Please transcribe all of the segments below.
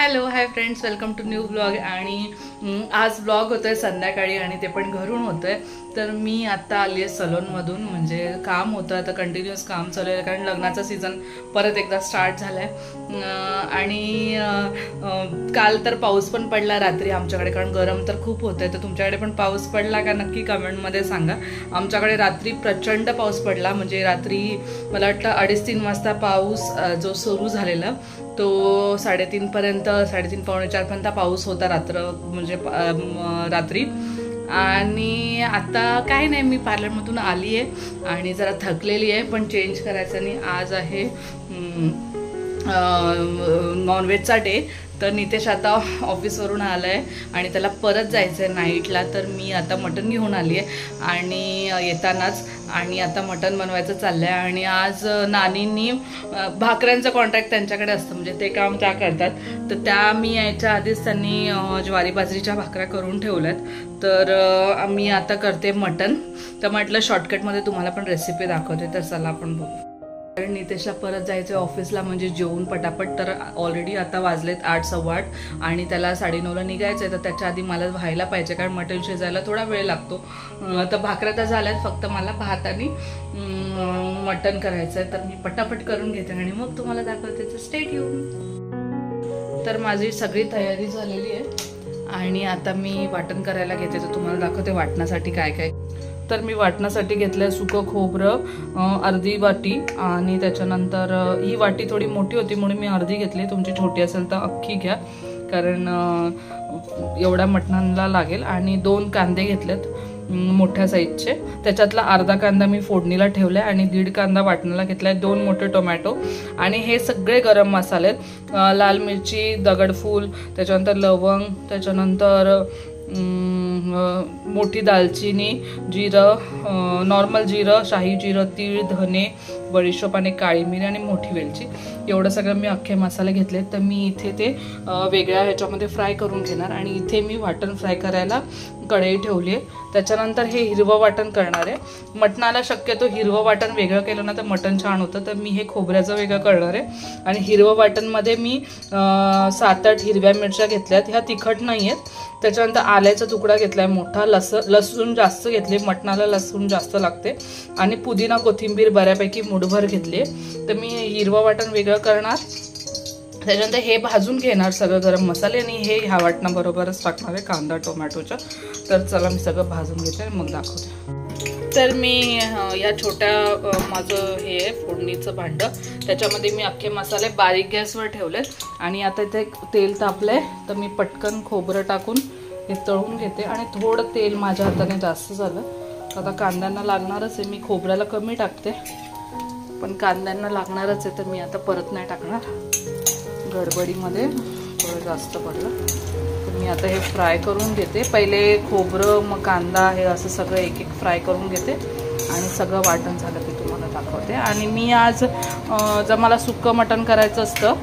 Hello hi friends, welcome to new blog. आणि आज blog होतोय संध्याकाळी आणि ते पण घरून होतोय. तर मी आता आली आहे सलूनमधून. म्हणजे काम होतं, आता कंटिन्युअस काम चालू आहे कारण लग्नाचा सीझन परत एकदा स्टार्ट झाला आहे. आणि काल तर पाऊस पण पडला रात्री आमच्याकडे, कारण गरम तर खूप होतंय. तर तुमच्याकडे पण पाऊस पडला का नक्की कमेंटमध्ये सांगा. आमच्याकडे रात्री प्रचंड पाऊस पडला. म्हणजे रात्री मला वाटतं 2:30-3 वाजता पाऊस जो सुरू झालेला तो 3:30 पर्यंत, 3:30 पावणे 4 पर्यंत पाऊस होता म्हणजे रात्री. आणि आता काय नाही, मी पार्लरमधून आली आहे आणि जरा थकलेली आहे, पण चेंज करायचं नाही. आज आहे नॉनव्हेजचा डे. तर नितेश आता ऑफिसवरून आला आहे आणि त्याला परत जायचं आहे नाईटला. तर मी आता मटण घेऊन आली आहे आणि येतानाच, आणि आता मटण बनवायचं चाललं आहे. आणि आज नानींनी भाकऱ्यांचं कॉन्ट्रॅक्ट त्यांच्याकडे असतं, म्हणजे ते काम त्या करतात. तर त्या मी यायच्या आधीच त्यांनी ज्वारी बाजरीच्या भाकऱ्या करून ठेवल्यात. तर मी आता करते मटण. तर म्हटलं शॉर्टकटमध्ये तुम्हाला पण रेसिपी दाखवते. तर चला आपण बघू. कारण नितेशला परत जायचं ऑफिसला, म्हणजे जेवून पटापट. तर ऑलरेडी आता वाजलेत 8-8:15 आणि त्याला 9:30ला निघायचं आहे. तर त्याच्या आधी मला व्हायला पाहिजे, कारण मटण शिजायला थोडा वेळ लागतो. तर भाकऱ्या तर झाल्यात, फक्त मला भात आणि मटण करायचं आहे. तर मी पटापट करून घेते आणि मग तुम्हाला दाखवते. तर स्टे ट्यून. तर माझी सगळी तयारी झालेली आहे आणि आता मी वाटण करायला घेते. तर तुम्हाला दाखवते वाटणासाठी काय काय. तर मी वाटण्यासाठी घेतलं सुकं खोबरं अर्धी वाटी, आणि त्याच्यानंतर ही वाटी थोडी मोठी होती म्हणून मी अर्धी घेतली. तुमची छोटी असेल तर अख्खी घ्या, कारण एवढ्या मटणाला लागेल. आणि 2 कांदे घेतलेत मोठ्या साईजचे, त्याच्यातला अर्धा कांदा मी फोडणीला ठेवलाय आणि 1.5 कांदा वाटण्याला घेतलाय. 2 मोठे टोमॅटो आणि हे सगळे गरम मसाले, लाल मिरची, दगडफूल, त्याच्यानंतर लवंग, त्याच्यानंतर मोठी दालचिनी, जिरं, नॉर्मल जिरं, शाही जिरं, तीळ, धने, बडीशोप आणि काळी मिरी आणि मोठी वेलची, एवढं सगळं मी अख्खे मसाले घेतले. तर मी इथे ते वेगळ्या ह्याच्यामध्ये फ्राय करून घेणार. आणि इथे मी वाटण फ्राय करायला कढई ठेवली आहे. त्याच्यानंतर हे हिरवं वाटण करणार आहे. मटणाला शक्यतो हिरवं वाटण वेगळं केलं ना तर मटण छान होतं. तर मी हे खोबऱ्याचं वेगळं करणार आहे. आणि हिरवं वाटणमध्ये मी 7-8 हिरव्या मिरच्या घेतल्यात. ह्या तिखट नाही आहेत. त्याच्यानंतर आल्याचा तुकडा घेतलाय मोठा, लसूण जास्त घेतले, मटणाला लसूण जास्त लागते. आणि पुदिना कोथिंबीर बऱ्यापैकी मुठभर घेतली. तर मी हिरवं वाटण वेगळं करणार. त्याच्यानंतर हे भाजून घेणार सगळं गरम मसाले, आणि हे ह्या वाटणाबरोबरच टाकणार आहे कांदा टोमॅटोच्या. तर चला मी सगळं भाजून घेते आणि मग दाखवते. तर मी या छोट्या माझं हे आहे फोडणीचं भांडं, त्याच्यामध्ये मी अख्खे मसाले बारीक गॅसवर ठेवलेत. आणि आता इथे तेल तापलंय, तर मी पटकन खोबरं टाकून हे तळून घेते. आणि थोडं तेल माझ्या हाताने जास्त झालं. आता कांद्यांना लागणारच आहे, मी खोबऱ्याला कमी टाकते पण कांद्यांना लागणारच आहे. तर मी आता परत नाही टाकणार, गडबडीमध्ये थोडं जास्त पडलं. तर मी आता हे फ्राय करून घेते. पहिले खोबरं, मग कांदा, हे असं सगळं एक एक फ्राय करून घेते. आणि सगळं वाटण झालं की तुम्हाला दाखवते. आणि मी आज जर मला सुक्कं मटण करायचं असतं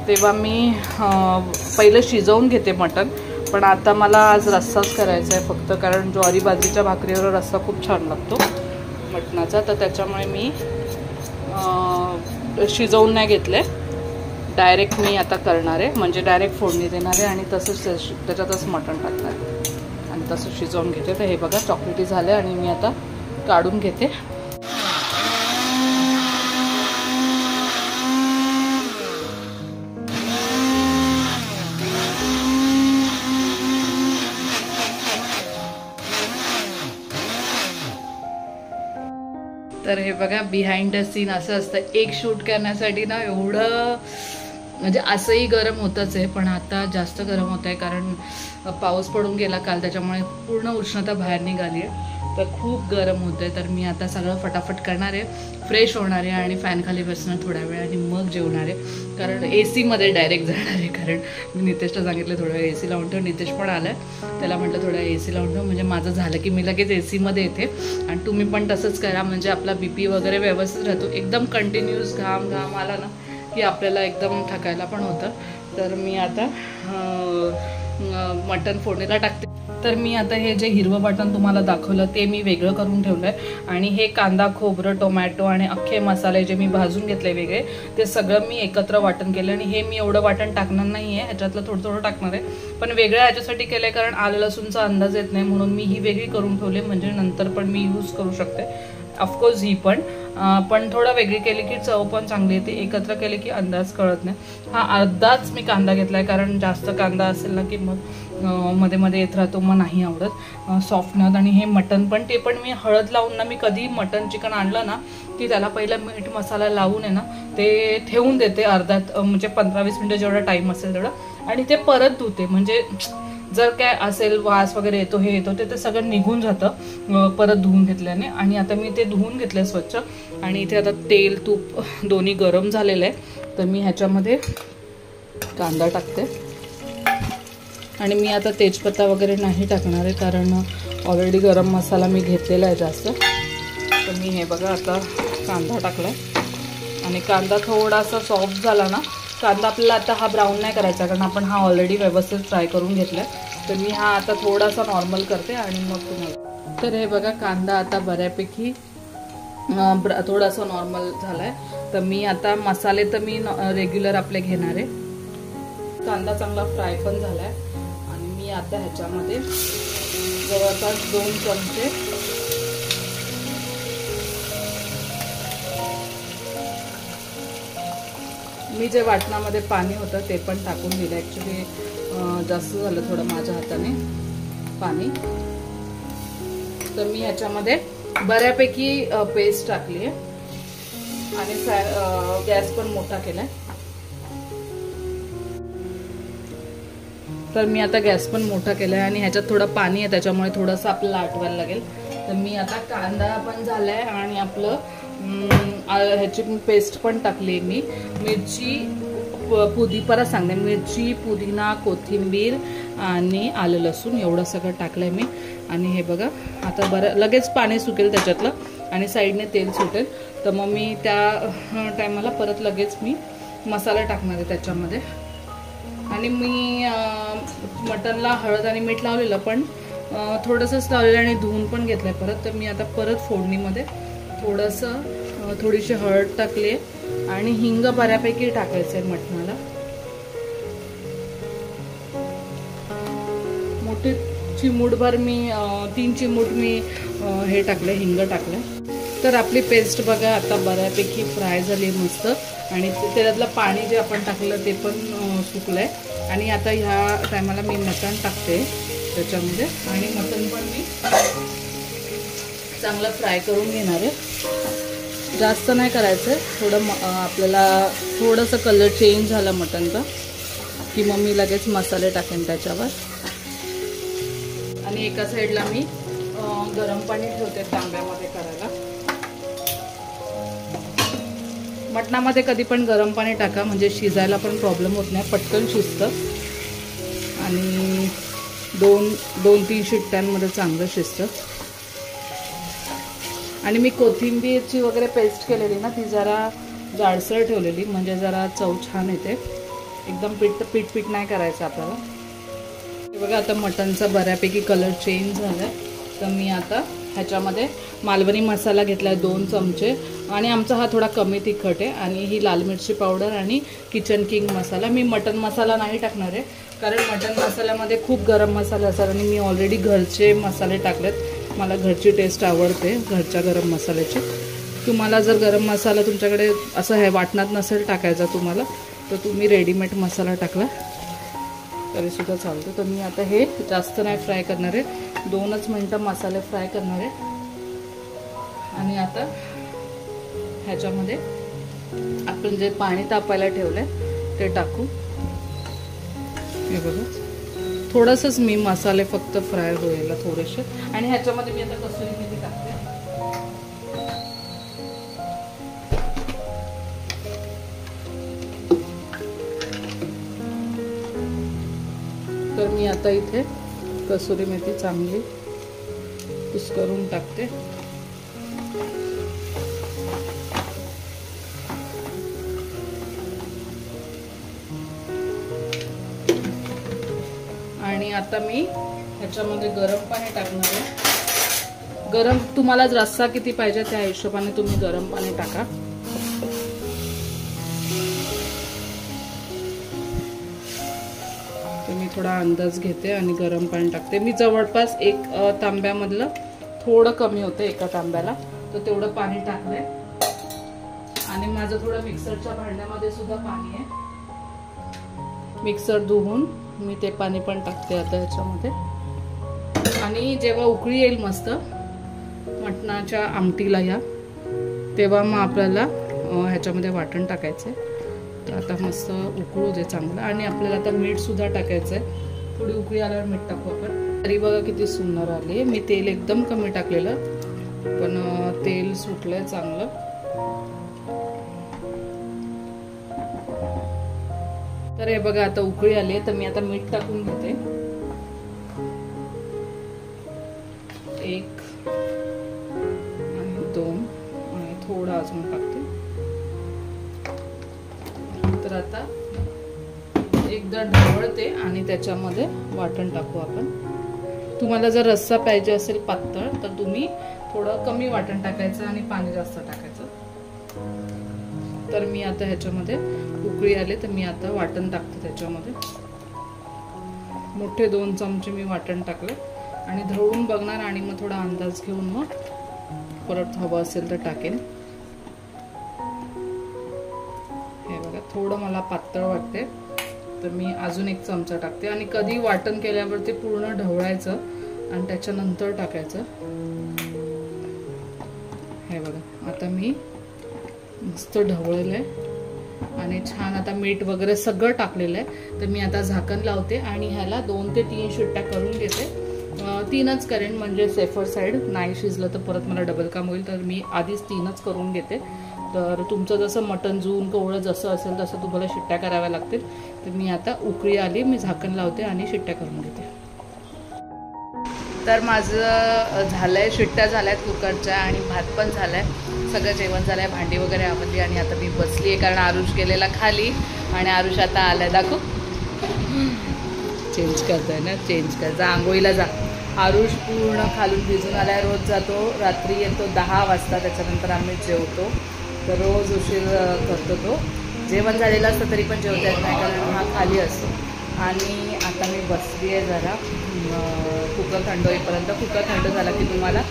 तेव्हा मी पहिलं शिजवून घेते मटण. पण आता मला आज रस्साच करायचा आहे फक्त, कारण ज्वारी बाजरीच्या भाकरीवर रस्सा खूप छान लागतो मटणाचा. तर त्याच्यामुळे मी शिजवून नाही घेतले, डायरेक्ट मी आता करणार आहे. म्हणजे डायरेक्ट फोडणी देणार आहे आणि तसंच त्याच्यातच मटण टाकणार आहे आणि तसं शिजवून घेते. तर हे बघा चॉकलेटी झाले आणि मी आता काढून घेते. तर हे बघा बिहाइंड द सीन असं असतं. एक शूट करण्यासाठी ना एवढं, म्हणजे असंही गरम होतच आहे, पण आता जास्त गरम होत आहे कारण पाऊस पडून गेला काल, त्याच्यामुळे पूर्ण उष्णता बाहेर निघाली आहे. तर खूप गरम होतं आहे. तर मी आता सगळं फटाफट करणार आहे, फ्रेश होणार आहे आणि फॅन खाली बसणार थोडा वेळ आणि मग जेवणार आहे. कारण AC मध्ये डायरेक्ट जाणार आहे. कारण मी नितेशला सांगितलं थोडा वेळ AC लावून ठेव. नितेश पण आला आहे, त्याला म्हटलं थोडा AC लावून ठेव, म्हणजे माझं झालं की मी लगेच AC मध्ये येते. आणि तुम्ही पण तसंच करा, म्हणजे आपला BP वगैरे व्यवस्थित राहतो. एकदम कंटिन्यूस घाम आला ना की आपल्याला एकदम थकायला पण होतं. तर मी आता मटण फोडणीला टाकते. तर मी आता हे जे हिरवं वाटण तुम्हाला दाखवलं ते मी वेगळं करून ठेवलं आहे. आणि हे कांदा, खोबरं, टोमॅटो आणि अख्खे मसाले जे मी भाजून घेतले वेगळे, ते सगळं मी एकत्र वाटण केलं. आणि हे मी एवढं वाटण टाकणार नाही आहे, ह्याच्यातलं थोडं थोडं टाकणार आहे. पण वेगळं ह्याच्यासाठी केलं आहे कारण आलं लसूणचा अंदाज येत नाही, म्हणून मी ही वेगळी करून ठेवली, म्हणजे नंतर पण मी यूज करू शकते. ऑफकोर्स ही पण थोडं वेगळी केली की चव पण चांगली येते. एकत्र केली की अंदाज कळत नाही. हा अर्धाच मी कांदा घेतलाय, कारण जास्त कांदा असेल ना की मग मध्ये मध्ये येत राहतो, मग नाही आवडत, सॉफ्ट नाही होत. आणि हे मटण पण ते पण मी हळद लावून ना, मी कधी मटण चिकन आणलं ना की त्याला पहिला मीठ मसाला लावून आहे ना ते ठेवून देते अर्ध्यात, म्हणजे 15-20 मिनिटं जेवढा टाईम असेल तेवढं, आणि ते परत धुते. म्हणजे जर काय असेल वास वगैरे येतो, हे येतो, ते सगळं निघून जातं परत धुवून घेतल्याने. आणि आता मी ते धुवून घेतलंय स्वच्छ. आणि इथे आता तेल तूप दोन्ही गरम झालेलं आहे, तर मी ह्याच्यामध्ये कांदा टाकते. आणि मी आता तेजपत्ता वगैरे नाही टाकणार आहे, कारण ऑलरेडी गरम मसाला मी घेतलेला आहे जास्त. तर मी हे बघा आता कांदा टाकलाय. आणि कांदा थोडासा सॉफ्ट झाला ना, कांदा आपल्याला आता हा ब्राऊन नाही करायचा, कारण आपण हा ऑलरेडी व्यवस्थित फ्राय करून घेतलाय. तर मी हा आता थोडासा नॉर्मल करते आणि मग तुम्हाला. तर हे बघा कांदा आता बऱ्यापैकी थोडासा नॉर्मल झालाय. तर मी आता मसाले तर मी रेग्युलर आपले घेणार आहे. कांदा चांगला फ्राय पण झालाय. आणि मी आता ह्याच्यामध्ये जवळपास 2 चमचे मी जे वाटणामध्ये पाणी होतं ते पण टाकून दिलं. ॲक्च्युली जास्त झालं थोडं माझ्या हाताने पाणी. तर मी ह्याच्यामध्ये बऱ्यापैकी पेस्ट टाकली आहे. आणि गॅस पण मोठा केलाय. तर मी आता गॅस पण मोठा केलाय आणि ह्याच्यात थोडं पाणी आहे, त्याच्यामुळे थोडंसं आपल्याला आटवायला लागेल. तर मी आता कांदा पण झालाय आणि आपलं ह्याची पेस्ट पण टाकली. मी मिरची परत सांगते, मिरची, पुदिना, कोथिंबीर आणि आलं लसूण एवढं सगळं टाकलंय मी. आणि हे बघा आता बरं लगेच पाणी सुकेल त्याच्यातलं आणि साईडने तेल सुटेल. तर मग मी त्या टायमाला परत लगेच मी मसाला टाकणार आहे त्याच्यामध्ये. आणि मी मटनला हळद आणि मीठ लावलेलं, पण थोडंसंच लावलेलं आणि धुवून पण घेतलंय परत. तर मी आता परत फोडणीमध्ये थोडीशी हळद टाकली आणि हिंग बऱ्यापैकी टाकायचं आहे मटणाला. मोठी चिमूटभर मी 3 चिमूट मी हे टाकले, हिंग टाकले. तर आपली पेस्ट बघा आता बऱ्यापैकी फ्राय झाली मस्त. आणि त्याच्यातलं पाणी जे आपण टाकलं ते पण सुकलंय. आणि आता ह्या टायमाला मी मटण टाकते त्याच्यामध्ये. आणि मटण पण मी चांगलं फ्राय करून घेणार आहे. जास्त नाही करायचं, थोडं आपल्याला थोडंसं कलर चेंज झाला मटणचा की मग मी लगेच मसाले टाकेन त्याच्यावर. आणि एका साईडला मी गरम पाणी ठेवते तांब्यामध्ये करायला. मटणामध्ये कधी पण गरम पाणी टाका, म्हणजे शिजायला पण प्रॉब्लेम होत नाही, पटकन शिजतं. आणि 2-3 शिट्ट्यांमध्ये चांगलं शिजतं. आणि मी कोथिंबीरची वगैरे पेस्ट केलेली ना, ती जरा जाडसर ठेवलेली, म्हणजे जरा चव छान येते. एकदम पीठ नाही करायचं आपल्याला. बघा आता मटणचा बऱ्यापैकी कलर चेंज झालाय. तर मी आता ह्याच्यामध्ये मालवणी मसाला घेतलाय 2 चमचे. आणि आमचा हा थोडा कमी तिखट आहे. आणि ही लाल मिरची पावडर आणि किचन किंग मसाला. मी मटण मसाला नाही टाकणार आहे, कारण मटण मसाल्यामध्ये खूप गरम मसाले असतात आणि मी ऑलरेडी घरचे मसाले टाकलेत. मला घरची टेस्ट आवडते घरच्या गरम मसाल्याची. तुम्हाला जर गरम मसाला तुमच्याकडे असं हे वाटणात नसेल टाकायचा तुम्हाला, तर तुम्ही रेडीमेड मसाला टाकला तरीसुद्धा चालतं. तर मी आता हे जास्त नाही फ्राय करणार आहे, 2च मिनटं मसाले फ्राय करणार आहे. आणि आता ह्याच्यामध्ये आपण जे पाणी तापायला ठेवलंय ते टाकू. हे बघा थोडंसंच मी मसाले फक्त फ्राय व्हायला थोडेसे. आणि ह्याच्यामध्ये मी आता कसुरी मेथी टाकते. तर मी आता इथे कसुरी मेथी चांगली कुस्करून टाकते. आणि आता मी ह्याच्यामध्ये गरम पाणी टाकणार आहे। गरम तुम्हाला रस्सा किती पाहिजे त्या हिशोबाने तुम्ही गरम पाणी टाका। मी थोडा अंदाज घेते आणि गरम पाणी टाकते। मी जवळपास एक तांब्यामधलं थोडं कमी होतं एका तांब्याला, तर तेवढं पाणी टाकलंय। आणि माझं थोडं मिक्सरच्या भांड्यामध्ये सुद्धा पाणी आहे, मिक्सर धुवून मी ते पाणी पण टाकते आता ह्याच्यामध्ये। आणि जेव्हा उकळी येईल मस्त मटणाच्या आमटीला या, तेव्हा मग आपल्याला ह्याच्यामध्ये वाटण टाकायचंय। तर आता मस्त उकळू दे चांगलं। आणि आपल्याला आता मीठ सुद्धा टाकायचंय, थोडी उकळी आल्यावर मीठ टाकू आपण। तरी बघा किती सुंदर आली। मी तेल एकदम कमी टाकलेलं, पण तेल सुटलंय चांगलं। तर हे बघा आता उकळी आली, तर मी आता मीठ टाकून घेते। 1 आणि 2 आणि थोडं अजून टाकते। तर आता एकदा ढवळते आणि त्याच्यामध्ये वाटण टाकू आपण। तुम्हाला जर रस्सा पाहिजे असेल पातळ तर तुम्ही थोडं कमी वाटण टाकायचं आणि पाणी जास्त टाकायचं। तर मी आता ह्याच्यामध्ये उकळी आले तर मी आता वाटण टाकते त्याच्यामध्ये। मोठे 2 चमचे मी वाटण टाकले आणि ढवळून बघणार आणि मग थोडा अंदाज घेऊन मग परत हवं असेल तर टाकेन। हे बघा थोडं मला पातळ वाटते, तर मी अजून 1 चमचा टाकते। आणि कधी वाटण केल्यावर ते पूर्ण ढवळायचं आणि त्याच्यानंतर टाकायचं। हे बघा आता मी मस्त ढवळलंय आणि छान आता मीठ वगैरे सगळं टाकलेलं आहे। तर मी आता झाकण लावते आणि ह्याला 2 ते 3 शिट्ट्या करून घेते। 3च करेन म्हणजे सेफर साईड, नाही शिजलं तर परत मला डबल काम होईल, तर मी आधीच 3च करून घेते। तर तुमचं जसं मटण जुळून कवळं जसं असेल तसं तुम्हाला शिट्ट्या कराव्या लागतील। तर मी आता उकळी आली, मी झाकण लावते आणि शिट्ट्या करून घेते। तर माझं झालंय, शिट्ट्या झाल्यात कुकरच्या आणि भात पण झालाय, सगळं जेवण झालंय, भांडी वगैरे आवरली आणि आता मी बसली आहे कारण आरुष गेलेला खाली आणि आरुष आता आलाय। दाखव, चेंज करतोय ना, चेंज कर, जा आंघोळीला जा। आरुष पूर्ण खालून भिजून आलाय, रोज जातो, रात्री येतो 10 वाजता, त्याच्यानंतर आम्ही जेवतो। तर रोज उशीर करतो तो, जेवण झालेलं असतं तरी पण जेवता येत नाही कारण हा खाली असतो। आणि आता मी बसली आहे जरा कुकर थंड होईपर्यंत। कुकर थंड झाला की तुम्हाला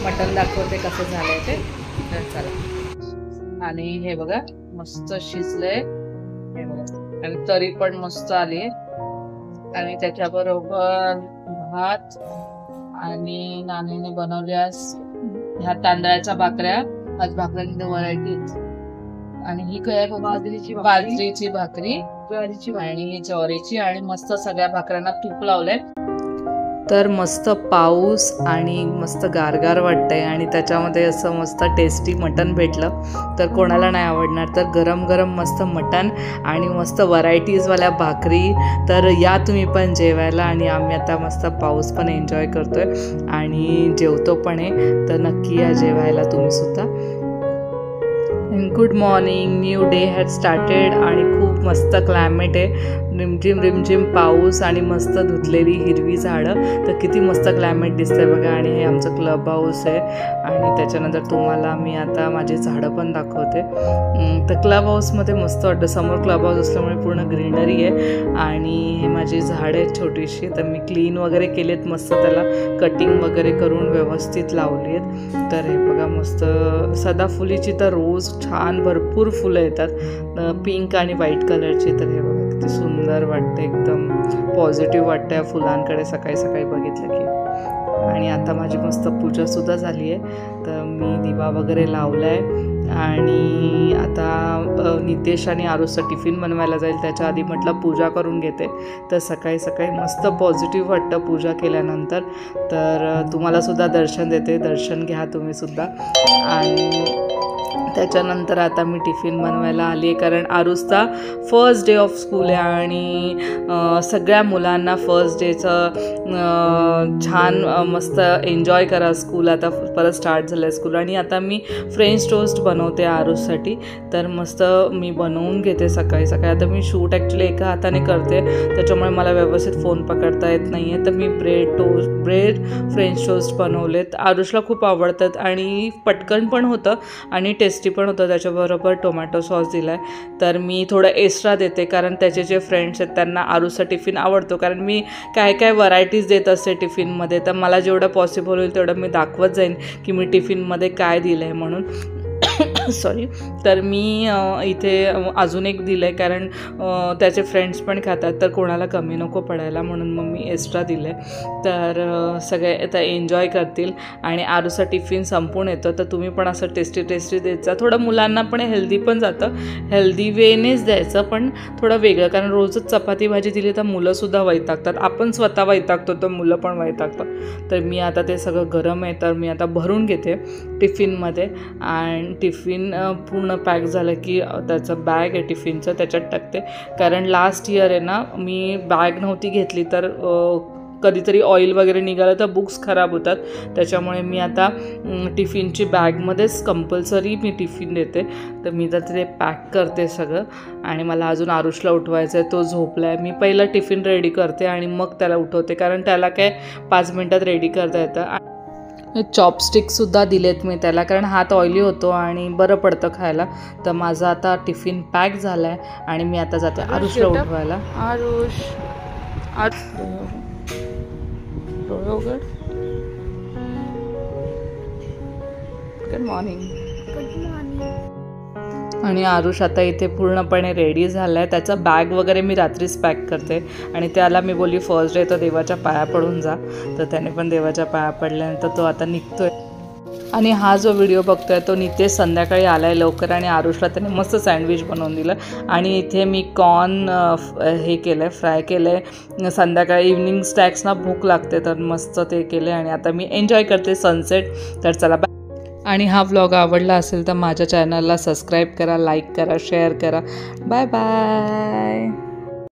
मटण दाखवते कसं झालंय ते। तर चला, आणि हे बघा मस्त शिजलंय, हे बघा, आणि तरी पण मस्त आली। आणि त्याच्याबरोबर भात आणि नानीने बनवल्या ह्या तांदळाच्या भाकऱ्या, आज भाकऱ्यांमध्ये व्हरायटी, आणि ही काय बाजरीची भाकरी, ज्वारीची आणि ज्वारीची, आणि मस्त सगळ्या भाकऱ्यांना तूप लावलंय। तर मस्त पाऊस आणि मस्त गारगार वाटतंय आणि त्याच्यामध्ये असं मस्त टेस्टी मटण भेटलं तर कोणाला नाही आवडणार। तर गरम गरम मस्त मटण आणि मस्त व्हरायटीजवाल्या भाकरी, तर या तुम्ही पण जेवायला। आणि आम्ही आता मस्त पाऊस पण एन्जॉय करतोय आणि जेवतो पण आहे, तर नक्की या जेवायला तुम्ही सुद्धा। Good morning, new day had started आणि खूप मस्त क्लायमेट आहे, रिमझिम रिमझिम पाऊस आणि मस्त धुतलेली हिरवी झाडं, तर किती मस्त क्लायमेट दिसतंय बघा। आणि हे आमचं क्लब हाऊस आहे आणि त्याच्यानंतर तुम्हाला मी आता माझी झाडं पण दाखवते। तर क्लब हाऊसमध्ये मस्त वाटतं, समोर क्लब हाऊस असल्यामुळे पूर्ण ग्रीनरी आहे आणि हे माझी झाड आहे छोटीशी, तर मी क्लीन वगैरे केलेत, मस्त त्याला कटिंग वगैरे करून व्यवस्थित लावली आहेत। तर हे बघा मस्त सदाफुलीची तर रोज छान भरपूर फुलं येतात, पिंक आणि व्हाईट कलरची। तर हे बघा किती सुंदर वाटतं, एकदम पॉझिटिव्ह वाटतं या फुलांकडे सकाळी सकाळी बघितलं की। आणि आता माझी मस्त पूजासुद्धा झाली आहे, तर मी दिवा वगैरे लावला आहे आणि आता नितेश आणि आरुषचा टिफिन बनवायला जाईल, त्याच्या आधी म्हटलं पूजा करून घेते। तर सकाळी सकाळी मस्त पॉझिटिव्ह वाटतं पूजा केल्यानंतर। तर तुम्हालासुद्धा दर्शन देते, दर्शन घ्या तुम्हीसुद्धा। आणि त्याच्यानंतर आता मी टिफिन बनवायला आली आहे, कारण आरुषचा फर्स्ट डे ऑफ स्कूल आहे आणि सगळ्या मुलांना फर्स्ट डेचं छान मस्त एन्जॉय करा. स्कूल आता परत स्टार्ट झालं आहे स्कूल. आणि आता मी फ्रेंच टोस्ट बनवते आरुषसाठी. तर मस्त मी बनवून घेते सकाळी सकाळी. आता मी शूट ॲक्च्युली एका हाताने करते, त्याच्यामुळे मला व्यवस्थित फोन पकडता येत नाही आहे. तर मी ब्रेड फ्रेंच टोस्ट बनवलेत. आरुषला खूप आवडतात आणि पटकन पण होतं आणि टेस्टी पण होतं. त्याच्याबरोबर टोमॅटो सॉस दिला आहे. तर मी थोडं एक्स्ट्रा देते, कारण त्याचे जे फ्रेंड्स आहेत त्यांना आरुषचा टिफिन आवडतो. कारण मी काय काय व्हरायटीज देत असते टिफिनमध्ये. तर मला जेवढं पॉसिबल होईल तेवढं मी दाखवत जाईन की मी टिफिनमध्ये काय दिलं आहे म्हणून. सॉरी. तर मी इथे अजून एक दिलं आहे, कारण त्याचे फ्रेंड्स पण खातात, तर कोणाला कमी नको पडायला म्हणून मग मी एक्स्ट्रा दिलं आहे. तर सगळे आता एन्जॉय करतील आणि आरुषचा टिफिन संपून येतो. तर तुम्ही पण असं टेस्टी देत जा. थोडं मुलांना पण हेल्दी पण जातं. हेल्दी वेनेच द्यायचं, पण थोडं वेगळं, कारण रोजच चपाती भाजी दिली तर मुलंसुद्धा वैतागतात. आपण स्वतः वैतागतो तर मुलं पण वैतागतात. तर मी आता ते सगळं गरम आहे तर मी आता भरून घेते टिफिनमध्ये. आणि टिफिन पूर्ण पॅक झालं की त्याचं बॅग आहे टिफिनचं त्याच्यात टाकते. कारण लास्ट इयर आहे ना, मी बॅग नव्हती घेतली तर कधीतरी ऑइल वगैरे निघालं तर बुक्स खराब होतात. त्याच्यामुळे मी आता टिफिनची बॅगमध्येच कंपल्सरी मी टिफिन देते. तर मी तर ते पॅक करते सगळं. आणि मला अजून आरुषला उठवायचं आहे, तो झोपला आहे. मी पहिलं टिफिन रेडी करते आणि मग त्याला उठवते, कारण त्याला काय 5 मिनटात रेडी करता येतं. चॉपस्टिकसुद्धा दिलेत मी त्याला, कारण हात ऑइली होतो आणि बरं पडतं खायला. तर माझा आता टिफिन पॅक झाला आहे आणि मी आता जाते आरुषला उठवायला. Aarush good morning. आणि आरुष आता इथे पूर्णपणे रेडी झाला आहे. त्याचं बॅग वगैरे मी रात्रीच पॅक करते आणि त्याला मी बोलली फर्स्ट डे तर देवाच्या पाया पडून जा. तर त्याने पण देवाच्या पाया पडल्यानंतर तो आता निघतोय. आणि हा जो व्हिडिओ बघतोय तो नितेश संध्याकाळी आला आहे लवकर आणि आरुषला त्याने मस्त सँडविच बनवून दिलं. आणि इथे मी कॉर्न हे केलं आहे, फ्राय केलं आहे. संध्याकाळी इव्हनिंग स्नॅक्सना भूक लागते तर मस्त ते केलं आहे आणि आता मी एन्जॉय करते सनसेट. तर चला बाय. आणि हा व्लॉग आवडला असेल तर माझ्या चॅनलला सबस्क्राईब करा, लाईक करा, शेअर करा. Bye bye.